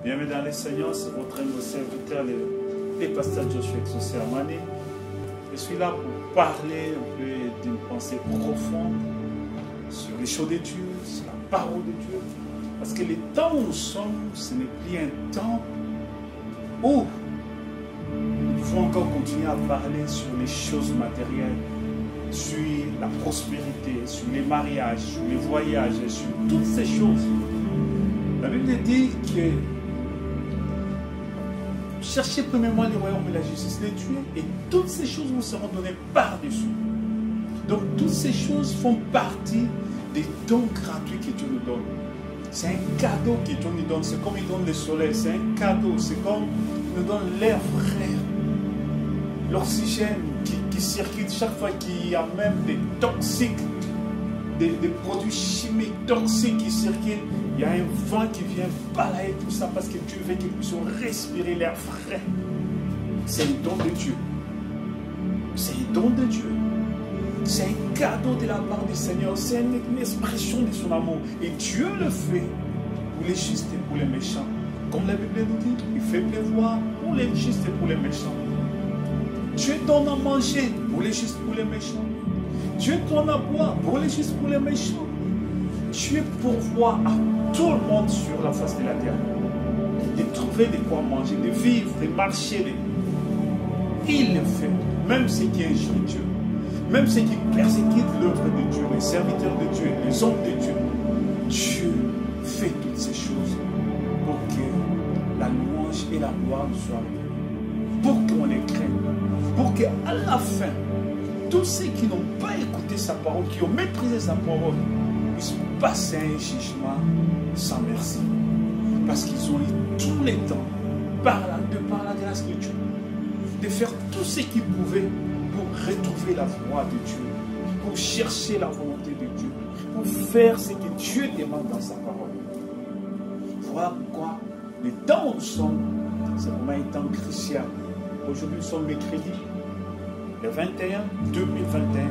Bienvenue dans les Seigneurs, c'est votre serviteur, le pasteur Joshua Exaucé Amani. Je suis là pour parler un peu d'une pensée profonde sur les choses de Dieu, sur la parole de Dieu. Parce que les temps où nous sommes, ce n'est plus un temps où nous devons encore continuer à parler sur les choses matérielles, sur la prospérité, sur les mariages, sur les voyages, sur toutes ces choses. La Bible dit que cherchez premièrement le royaume et la justice de Dieu et toutes ces choses vous seront données par-dessus. Donc toutes ces choses font partie des dons gratuits que Dieu nous donne. C'est un cadeau que Dieu nous donne. C'est comme il donne le soleil. C'est un cadeau. C'est comme il nous donne l'air frais. L'oxygène qui circule chaque fois qu'il y a même des toxiques, des produits chimiques toxiques qui circulent. Il y a un vent qui vient balayer tout ça parce que Dieu veut que nous puissions respirer l'air frais. C'est un don de Dieu. C'est un don de Dieu. C'est un cadeau de la part du Seigneur. C'est une expression de son amour. Et Dieu le fait pour les justes et pour les méchants. Comme la Bible nous dit, il fait pleuvoir pour les justes et pour les méchants. Dieu donne à manger pour les justes et pour les méchants. Dieu donne à boire pour les justes et pour les méchants. Dieu pourvoit à tout le monde sur la face de la terre. De trouver de quoi manger, de vivre, de marcher. Il le fait. Même ceux qui injurient Dieu. Même ceux qui persécutent l'œuvre de Dieu, les serviteurs de Dieu, les hommes de Dieu. Dieu fait toutes ces choses pour que la louange et la gloire soient avec nous. Pour qu'on les craigne. Pour qu'à la fin, tous ceux qui n'ont pas écouté sa parole, qui ont méprisé sa parole, puissent passer un jugement sans merci. Parce qu'ils ont eu tout le temps, par la grâce de Dieu, de faire tout ce qu'ils pouvaient pour retrouver la voie de Dieu, pour chercher la volonté de Dieu, pour faire ce que Dieu demande dans sa parole. Voilà pourquoi les temps où nous sommes, c'est vraiment un temps crucial. Aujourd'hui, nous sommes mercredi, le 21, 2021.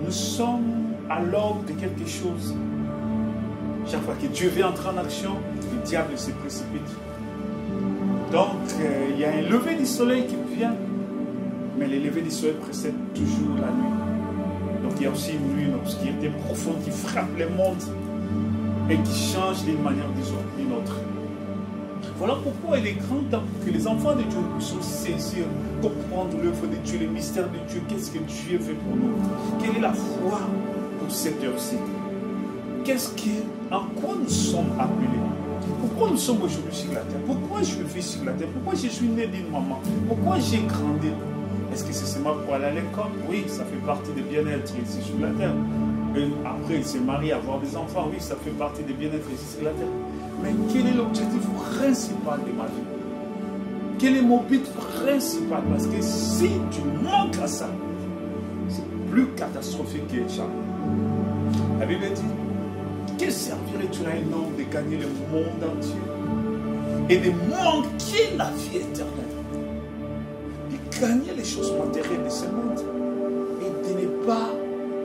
Nous sommes à l'aube de quelque chose. Chaque fois que Dieu veut entrer en action, le diable se précipite. Donc, il y a un lever du soleil qui vient, mais le lever du soleil précède toujours la nuit. Donc, il y a aussi une nuit, une obscurité profonde qui frappe le monde et qui change d'une manière d'une autre. Voilà pourquoi il est grand temps que les enfants de Dieu puissent saisir, comprendre l'œuvre de Dieu, le mystère de Dieu. Qu'est-ce que Dieu fait pour nous? Quelle est la foi pour cette heure-ci? En quoi nous sommes appelés? Pourquoi nous sommes aujourd'hui sur la terre? Pourquoi je vis sur la terre? Pourquoi je suis né d'une maman? Pourquoi j'ai grandi? Est-ce que c'est seulement pour aller à l'école? Oui, ça fait partie des bien-être ici sur la terre. Et après, il s'est marié, avoir des enfants, oui, ça fait partie des bien-être ici sur la terre. Mais quel est l'objectif principal de ma vie? Quel est mon but principal? Parce que si tu manques à ça, c'est plus catastrophique que ça. La Bible dit, que servirait-il à un homme de gagner le monde entier et de manquer la vie éternelle? De gagner les choses matérielles de ce monde et de ne pas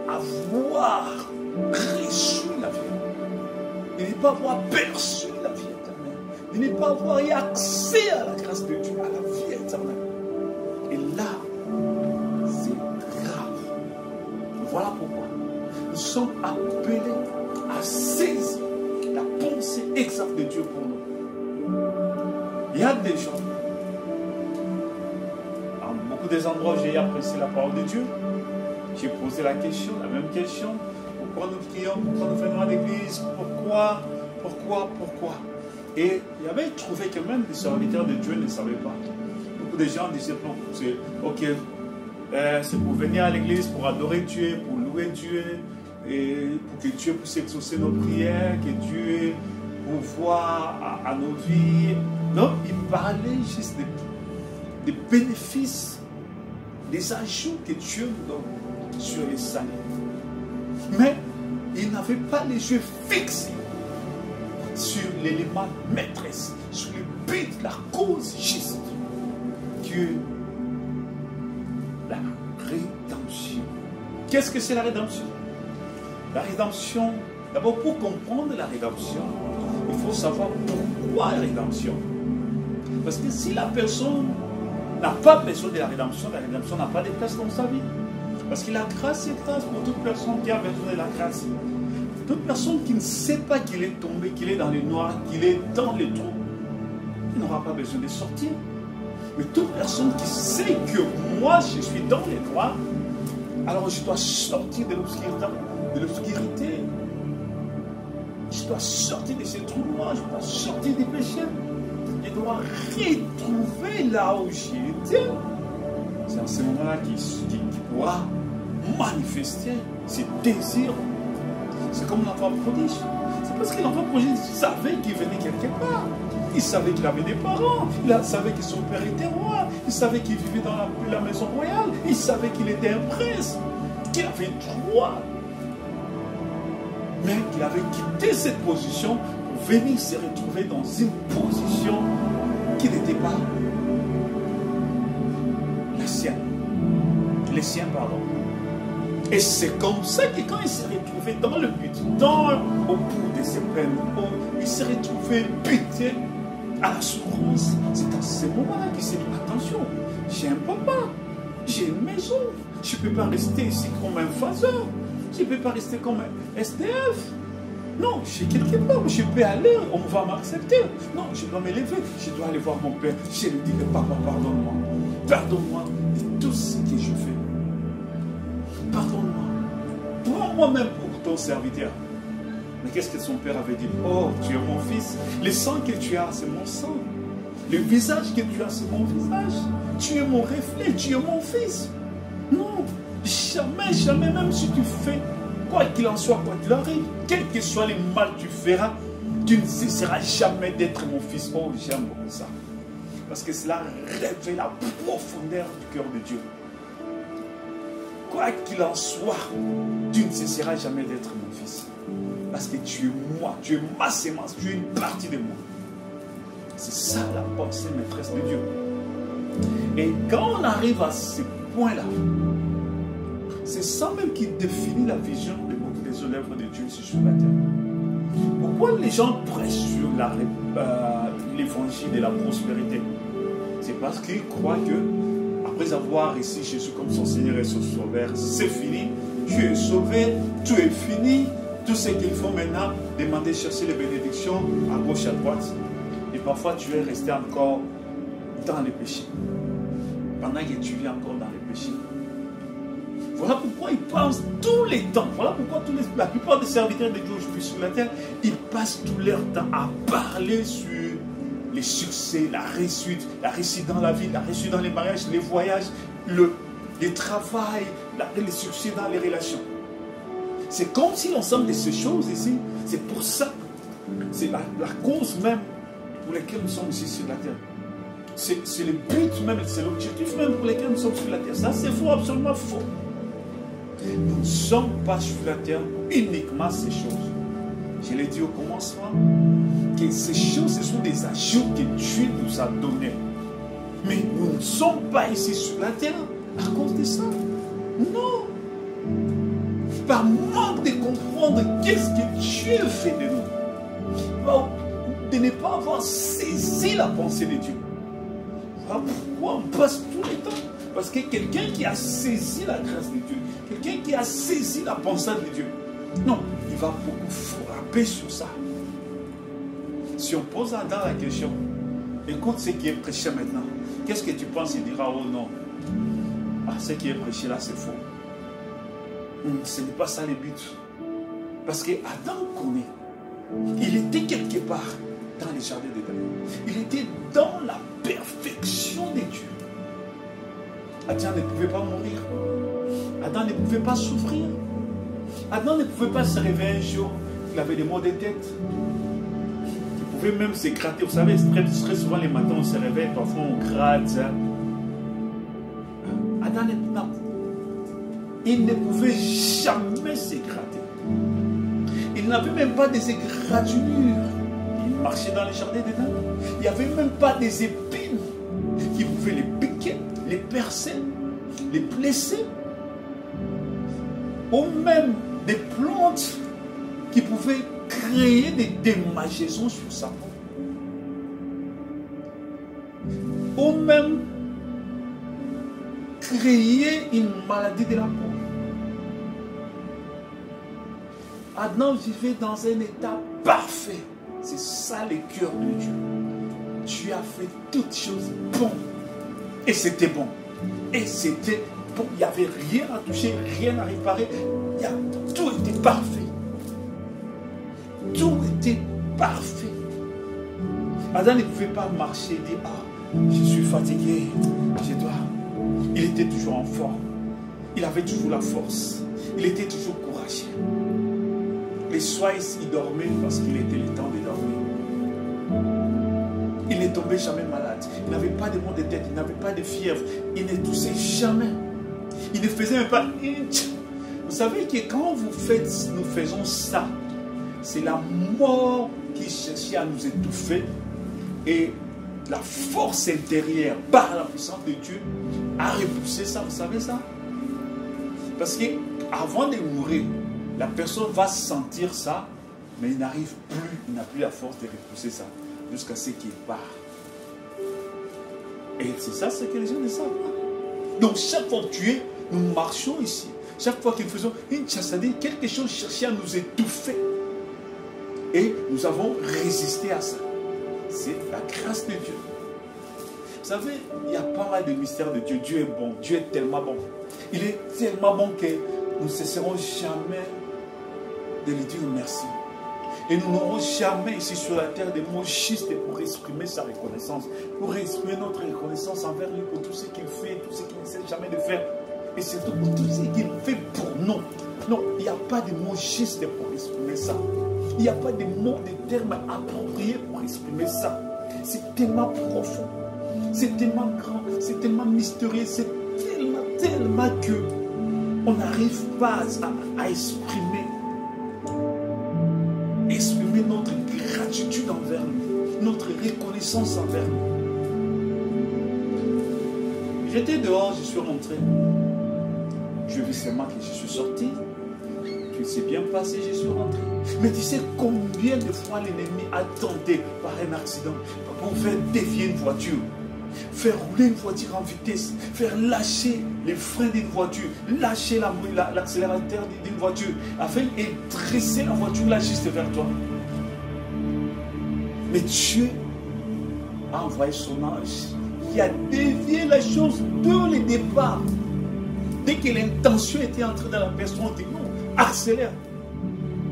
avoir reçu la vie, de ne pas avoir perçu la vie éternelle, de ne pas avoir eu accès à la grâce de Dieu, à la vie éternelle. Et là, c'est grave. Voilà pourquoi nous sommes appelés à saisir la pensée exacte de Dieu pour nous. Il y a des gens, dans beaucoup des endroits où j'ai apprécié la parole de Dieu, j'ai posé la question, la même question. Pourquoi nous prions? Pourquoi nous venons à l'église? Pourquoi? Et il y avait trouvé que même les serviteurs de Dieu ne savaient pas. Beaucoup de gens disaient, bon, c'est ok, c'est pour venir à l'église, pour adorer Dieu, pour louer Dieu, et pour que Dieu puisse exaucer nos prières, que Dieu pourvoie à nos vies. Non, il parlait juste des bénéfices, des ajouts que Dieu nous donne sur les saluts. Mais il n'avait pas les yeux fixés sur l'élément maîtresse, sur le but, la cause juste. Dieu, la rédemption. Qu'est-ce que c'est la rédemption? La rédemption, d'abord pour comprendre la rédemption, il faut savoir pourquoi Pourquoi la rédemption? Parce que si la personne n'a pas besoin de la rédemption n'a pas de place dans sa vie. Parce que la grâce est grâce pour toute personne qui a besoin de la grâce. Toute personne qui ne sait pas qu'il est tombé, qu'il est dans le noir, qu'il est dans les trous, il n'aura pas besoin de sortir. Mais toute personne qui sait que moi je suis dans les noirs, alors je dois sortir de l'obscurité. Je dois sortir de ces trous noirs, je dois sortir des péchés. Je dois retrouver là où j'étais. C'est en ce moment-là qu'il pourra manifester ses désirs. C'est comme l'enfant prodige. C'est parce que l'enfant prodige savait qu'il venait quelque part. Il savait qu'il avait des parents. Il savait que son père était roi. Il savait qu'il vivait dans la maison royale. Il savait qu'il était un prince. Qu'il avait droit. Mais qu'il avait quitté cette position pour venir se retrouver dans une position qui n'était pas la sienne. Les siens, pardon. Et c'est comme ça que quand il s'est retrouvé dans le but, au bout de ses peines, il s'est retrouvé buté à la souffrance. C'est à ce moment-là qu'il s'est dit, attention, j'ai un papa, j'ai une maison, je ne peux pas rester ici comme un phaseur, je ne peux pas rester comme un SDF. Non, j'ai quelque part, je peux aller, on va m'accepter. Non, je dois m'élever, je dois aller voir mon père. Je lui dis, papa, pardonne-moi. Pardonne-moi de tout ce que je fais. Pardonne-moi. Prends-moi même pour ton serviteur. Mais qu'est-ce que son père avait dit? Oh, tu es mon fils. Le sang que tu as, c'est mon sang. Le visage que tu as, c'est mon visage. Tu es mon reflet, tu es mon fils. Non, jamais, jamais, même si tu fais quoi qu'il en soit, quoi qu'il arrive, quel que soit le mal que tu feras, tu ne cesseras jamais d'être mon fils. Oh, j'aime beaucoup ça. Parce que cela révèle la profondeur du cœur de Dieu. Quoi qu'il en soit, tu ne cesseras jamais d'être mon fils. Parce que tu es moi, tu es ma sémence, tu es une partie de moi. C'est ça la pensée maîtresse de Dieu. Et quand on arrive à ce point-là, c'est ça même qui définit la vision de beaucoup des œuvres de Dieu ici sur la terre. Pourquoi les gens prêchent sur l'évangile de la prospérité? C'est parce qu'ils croient que, après avoir reçu Jésus comme son Seigneur et son Sauveur, c'est fini, tu es sauvé, tout est fini. Tout ce qu'il faut maintenant, demander, chercher les bénédictions à gauche, à droite. Et parfois, tu es resté encore dans les péchés. Pendant que tu vis encore dans les péchés. Voilà pourquoi ils pensent tous les temps. Voilà pourquoi la plupart des serviteurs de Dieu aujourd'hui sur la terre, ils passent tout leur temps à parler sur les succès, la réussite dans la vie, la réussite dans les mariages, les voyages, le travail, les succès dans les relations. C'est comme si l'ensemble de ces choses ici, c'est pour ça, c'est la cause même pour laquelle nous sommes ici sur la terre. C'est le but même, c'est l'objectif même pour lequel nous sommes sur la terre. Ça, c'est faux, absolument faux. Nous ne sommes pas sur la terre uniquement ces choses. Je l'ai dit au commencement, que ces choses, ce sont des ajouts que Dieu nous a donnés. Mais nous ne sommes pas ici sur la terre à cause de ça. Non. Par manque de comprendre qu'est-ce que Dieu fait de nous. De ne pas avoir saisi la pensée de Dieu. Voilà pourquoi on passe tout le temps. Parce que quelqu'un qui a saisi la grâce de Dieu, quelqu'un qui a saisi la pensée de Dieu, non, il va beaucoup frapper sur ça. Si on pose à Adam la question, écoute ce qui est prêché maintenant, qu'est-ce que tu penses? Il dira, oh non, ce qui est prêché là, c'est faux. Ce n'est pas ça le but. Parce que Adam connaît. Il était quelque part dans les jardins d'Éden. Il était dans la perfection de Dieu. Adam ne pouvait pas mourir. Adam ne pouvait pas souffrir. Adam ne pouvait pas se réveiller un jour. Il avait des maux de tête. Il pouvait même se gratter. Vous savez, très souvent les matins, on se réveille, parfois on gratte. Adam il ne pouvait jamais se gratter. Il n'avait même pas des égratignures. Il marchait dans les jardins d'Éden. Il n'y avait même pas des épines qui pouvaient les piquer, les percer, les blesser. Ou même des plantes qui pouvaient créer des démangeaisons sur sa peau. ou même créer une maladie de la peau. Adam vivait dans un état parfait. C'est ça le cœur de Dieu. Tu as fait toutes choses bonnes. Et c'était bon. Et c'était bon. Il n'y avait rien à toucher, rien à réparer. Tout était parfait. Tout était parfait. Adam ne pouvait pas marcher et dire, ah, je suis fatigué, je dois. Il était toujours en forme. Il avait toujours la force. Il était toujours courageux. Les soirs, il dormait parce qu'il était le temps de dormir. Il ne tombait jamais malade. Il n'avait pas de maux de tête. Il n'avait pas de fièvre. Il ne toussait jamais. Il ne faisait même pas. Vous savez que quand nous faisons ça, c'est la mort qui cherchait à nous étouffer. Et la force intérieure, par la puissance de Dieu, a repoussé ça. Vous savez ça? Parce qu'avant de mourir, la personne va sentir ça, mais il n'arrive plus, il n'a plus la force de repousser ça, jusqu'à ce qu'il part. Et c'est ça ce que les gens ne savent pas. Donc chaque fois que tu es, nous marchons ici, chaque fois que nous faisons une chassadée, quelque chose cherchait à nous étouffer. Et nous avons résisté à ça. C'est la grâce de Dieu. Vous savez, il y a pas mal de mystères de Dieu. Dieu est bon, Dieu est tellement bon. Il est tellement bon que nous ne cesserons jamais de lui dire merci. Et nous n'aurons jamais ici sur la terre des mots justes pour exprimer sa reconnaissance, pour exprimer notre reconnaissance envers lui pour tout ce qu'il fait, tout ce qu'il ne cesse jamais de faire, et surtout pour tout ce qu'il fait pour nous. Non, il n'y a pas de mots justes pour exprimer ça. Il n'y a pas de mots, de termes appropriés pour exprimer ça. C'est tellement profond, c'est tellement grand, c'est tellement mystérieux, c'est tellement que on n'arrive pas à exprimer notre gratitude envers lui, notre reconnaissance envers lui. J'étais dehors, je suis rentré. Je vis seulement que je suis sorti. Tout s'est bien passé, je suis rentré. Mais tu sais combien de fois l'ennemi a tenté par un accident pour faire dévier une voiture, faire rouler une voiture en vitesse, faire lâcher les freins d'une voiture, lâcher l'accélérateur d'une voiture, afin de dresser la voiture là juste vers toi. Mais Dieu a envoyé son ange qui a dévié la chose dès le départ. Dès que l'intention était entrée dans la personne, on dit non, accélère.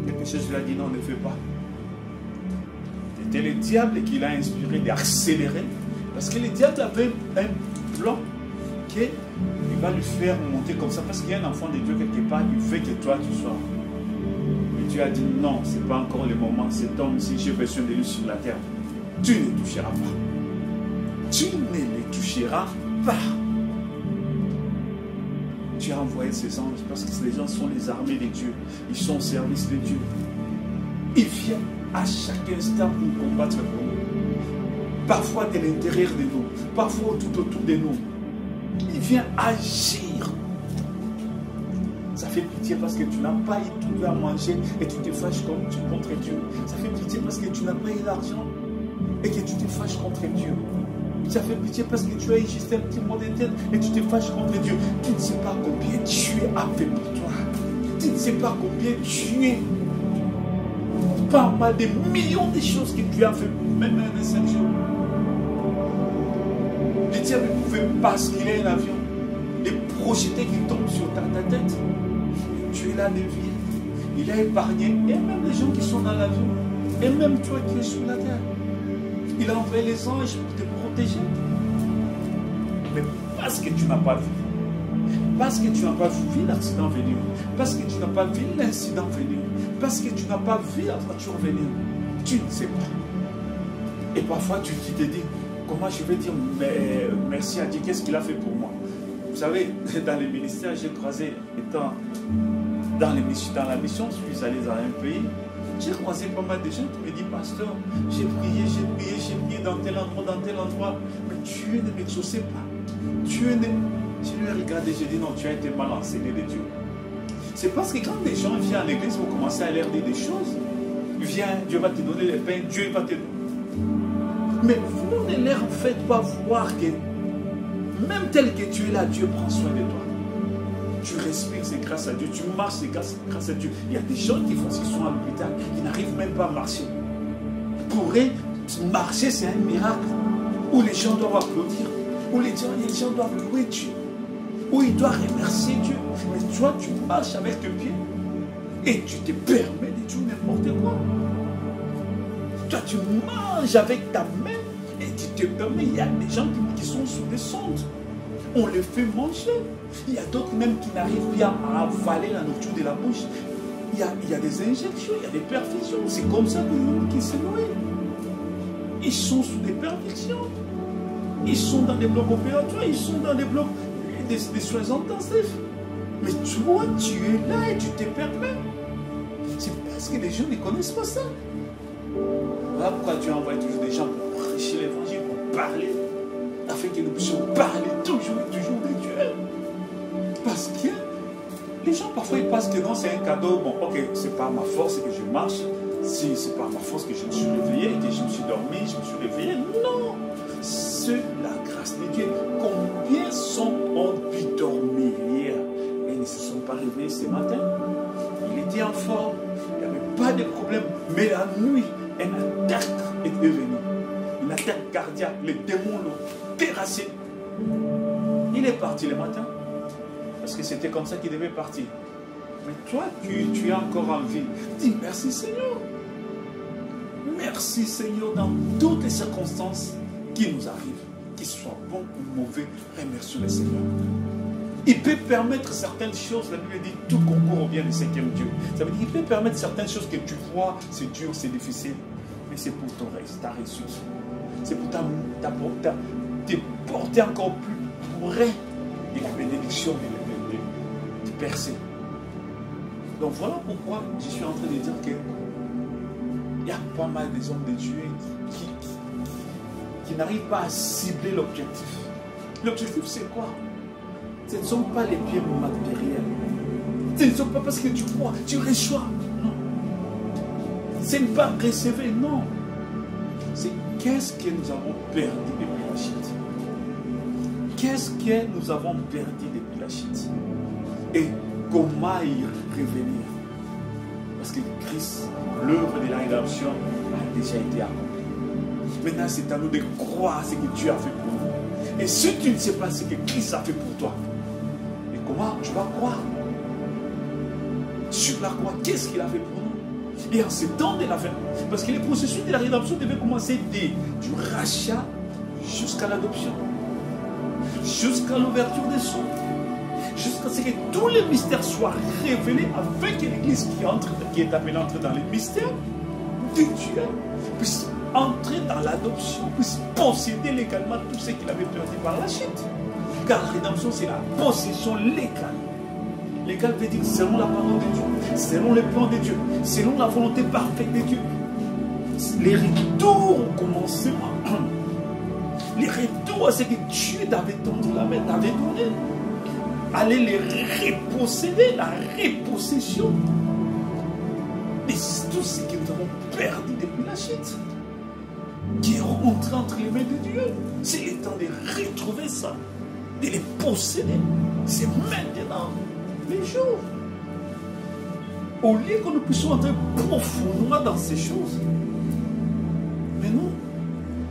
Quelque chose lui a dit non, ne fais pas. C'était le diable qui l'a inspiré d'accélérer. Parce que le diable avait un plan qu'il va lui faire monter comme ça. Parce qu'il y a un enfant de Dieu quelque part, il veut que toi tu sois. Et Dieu a dit non, ce n'est pas encore le moment. Cet homme, si j'ai besoin de lui sur la terre, tu ne toucheras pas. Tu ne le toucheras pas. Tu as envoyé ces anges parce que les gens sont les armées de Dieu. Ils sont au service de Dieu. Ils viennent à chaque instant pour combattre pour nous. Parfois de l'intérieur de nous, parfois tout autour de nous. Il vient agir. Ça fait pitié parce que tu n'as pas eu tout à manger et tu te fâches contre Dieu. Ça fait pitié parce que tu n'as pas eu l'argent et que tu te fâches contre Dieu. Ça fait pitié parce que tu as eu juste un petit mot de tête et tu te fâches contre Dieu. Tu ne sais pas combien Dieu a fait pour toi. Tu ne sais pas combien Dieu, pas mal de millions de choses que tu as fait, même un seul jour. Le diable pouvait basculer un avion, les projeter qui tombent sur ta tête. Dieu l'a dévié, il a épargné, et même les gens qui sont dans l'avion, et même toi qui es sur la terre. Il a envoyé les anges pour te protéger. Mais parce que tu n'as pas vu, parce que tu n'as pas vu l'accident venir, parce que tu n'as pas vu l'incident venir, parce que tu n'as pas vu la voiture venir, tu ne sais pas. Et parfois tu te dis, comment je vais dire merci à Dieu, qu'est-ce qu'il a fait pour moi? Vous savez, dans les ministères, j'ai croisé, étant dans la mission, je suis allé dans un pays, j'ai croisé pas mal de gens qui me disent, pasteur, j'ai prié dans tel endroit, mais Dieu ne m'exauçait pas. Dieu ne... Je lui ai regardé, j'ai dit, non, tu as été mal enseigné de Dieu. C'est parce que quand les gens viennent à l'église, vous commencez à leur dire des choses. Viens, Dieu va te donner les pains, Dieu va te... Mais vous de leur en fait pas voir que même tel que tu es là, Dieu prend soin de toi. Tu respires, c'est grâce à Dieu. Tu marches, c'est grâce à Dieu. Il y a des gens qui font ce sont à l'hôpital, qui n'arrivent même pas à marcher. Pour eux, marcher, c'est un miracle. Où les gens doivent applaudir. Où les gens doivent louer Dieu. Où ils doivent remercier Dieu. Mais toi, tu marches avec tes pieds. Et tu te permets de dire n'importe quoi. Toi, tu manges avec ta main. Et tu te permets. Il y a des gens qui sont sous des sondes. On les fait manger. Il y a d'autres même qui n'arrivent pas à avaler la nourriture de la bouche. Il y a des injections, il y a des perfusions. C'est comme ça que nous qui se nourrissent. Ils sont sous des perfusions. Ils sont dans des blocs opératoires, ils sont dans des blocs des soins intensifs. Mais toi, tu es là et tu te permets. C'est parce que les gens ne connaissent pas ça. Voilà pourquoi tu envoies toujours des gens pour prêcher l'évangile, pour parler, afin que nous puissions parler toujours et toujours de Dieu. Parce que les gens parfois ils pensent que non, c'est un cadeau. Bon, ok, c'est pas ma force que je marche. Si c'est pas ma force que je me suis réveillé, que je me suis dormi, je me suis réveillé. Non, c'est la grâce de Dieu. Combien ont pu dormir hier et ne se sont pas réveillés ce matin? Il était en forme, il n'y avait pas de problème. Mais la nuit, une attaque est venue. Une attaque cardiaque, les démons l'ont terrassé. Il est parti le matin. Parce que c'était comme ça qu'il devait partir. Mais toi, tu es encore en vie. Dis merci Seigneur. Merci Seigneur dans toutes les circonstances qui nous arrivent. Qu'ils soient bons ou mauvais, remercions le Seigneur. Il peut permettre certaines choses, la Bible dit tout concourt au bien du cinquième Dieu. Ça veut dire qu'il peut permettre certaines choses que tu vois, c'est dur, c'est difficile. Mais c'est pour ta réussite. C'est pour te porter encore plus près de la bénédiction de percer. Donc voilà pourquoi je suis en train de dire que il y a pas mal des hommes de Dieu qui n'arrivent pas à cibler l'objectif. L'objectif c'est quoi? Ce ne sont pas les biens matériels. Ce ne sont pas parce que tu crois, tu reçois. Non. Ce n'est pas recevoir, non. C'est qu'est-ce que nous avons perdu depuis la chute? Qu'est-ce que nous avons perdu depuis la chute? Et comment y revenir? Parce que Christ, l'œuvre de la rédemption, a déjà été accomplie. Maintenant, c'est à nous de croire ce que Dieu a fait pour nous. Et si tu ne sais pas ce que Christ a fait pour toi, et comment tu vas croire? Sur la croix, qu'est-ce qu'il a fait pour nous? Et en ce temps de la fin, parce que le processus de la rédemption devait commencer du rachat jusqu'à l'adoption, jusqu'à l'ouverture des sceaux, jusqu'à ce que tous les mystères soient révélés afin que l'Église qui est appelée à entrer dans les mystères de Dieu puisse entrer dans l'adoption, puisse posséder légalement tout ce qu'il avait perdu par la chute. Car la rédemption, c'est la possession légale. Légal veut dire selon la parole de Dieu, selon le plan de Dieu, selon la volonté parfaite de Dieu. Les retours au commencement, les retours à ce que Dieu t'avait tendu la main, t'avait donné. Aller les reposséder, la repossession de tout ce que nous avons perdu depuis la chute, qui est rentré entre les mains de Dieu. C'est le temps de retrouver ça, de les posséder. C'est maintenant, les jours. Au lieu que nous puissions entrer profondément dans ces choses, mais non,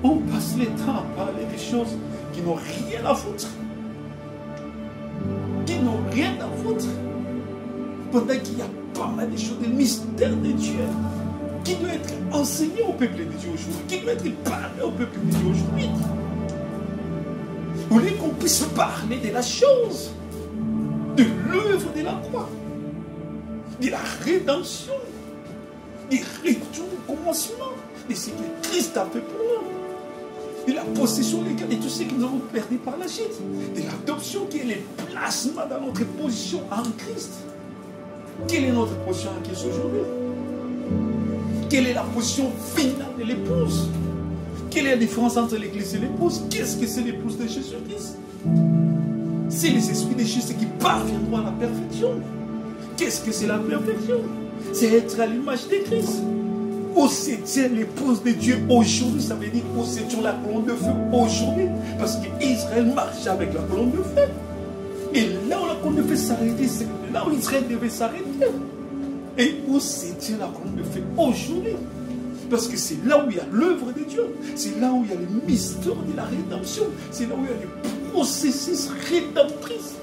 on passe le temps à parler des choses qui n'ont rien à foutre. Qui n'ont rien à foutre. Pendant qu'il y a pas mal de choses, des mystères de Dieu qui doivent être enseignés au peuple de Dieu aujourd'hui, qui doivent être parlés au peuple de Dieu aujourd'hui. Au lieu qu'on puisse parler de la chose, de l'œuvre de la croix, de la rédemption, du retour au commencement, de ce que Christ a fait pour nous. De la possession légale de tout ce que nous avons perdu par la chute. De l'adoption qui est le placement dans notre position en Christ. Quelle est notre position en Christ aujourd'hui? Quelle est la position finale de l'épouse? Quelle est la différence entre l'église et l'épouse? Qu'est-ce que c'est l'épouse de Jésus-Christ? C'est les esprits de Jésus qui parviendront à la perfection. Qu'est-ce que c'est la perfection? C'est être à l'image de Christ. Où c'était l'épouse de Dieu aujourd'hui? Ça veut dire où c'était la colonne de feu aujourd'hui. Parce qu'Israël marchait avec la colonne de feu. Et là où la colonne de feu s'arrêtait, c'est là où Israël devait s'arrêter. Et où c'était la colonne de feu aujourd'hui? Parce que c'est là où il y a l'œuvre de Dieu. C'est là où il y a le mystère de la rédemption. C'est là où il y a le processus rédemptrice.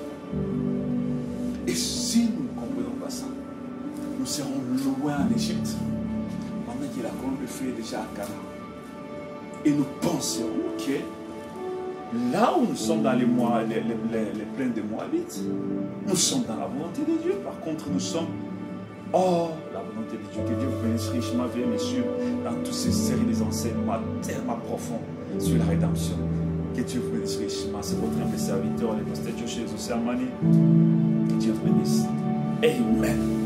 Et si nous ne comprenons pas ça, nous serons loin en Égypte. Pendant que la colonne de feu est déjà à Canaan. Et nous penserons que là où nous sommes dans les plaines de Moabites, nous sommes dans la volonté de Dieu. Par contre, nous sommes hors la volonté de Dieu. Que Dieu vous bénisse richement, bien messieurs, dans toutes ces séries des enseignements tellement profonds sur la rédemption. Que Dieu vous bénisse richement. C'est votre humble serviteur, le pasteur Joshua Zossermani. Que Dieu vous bénisse. Amen.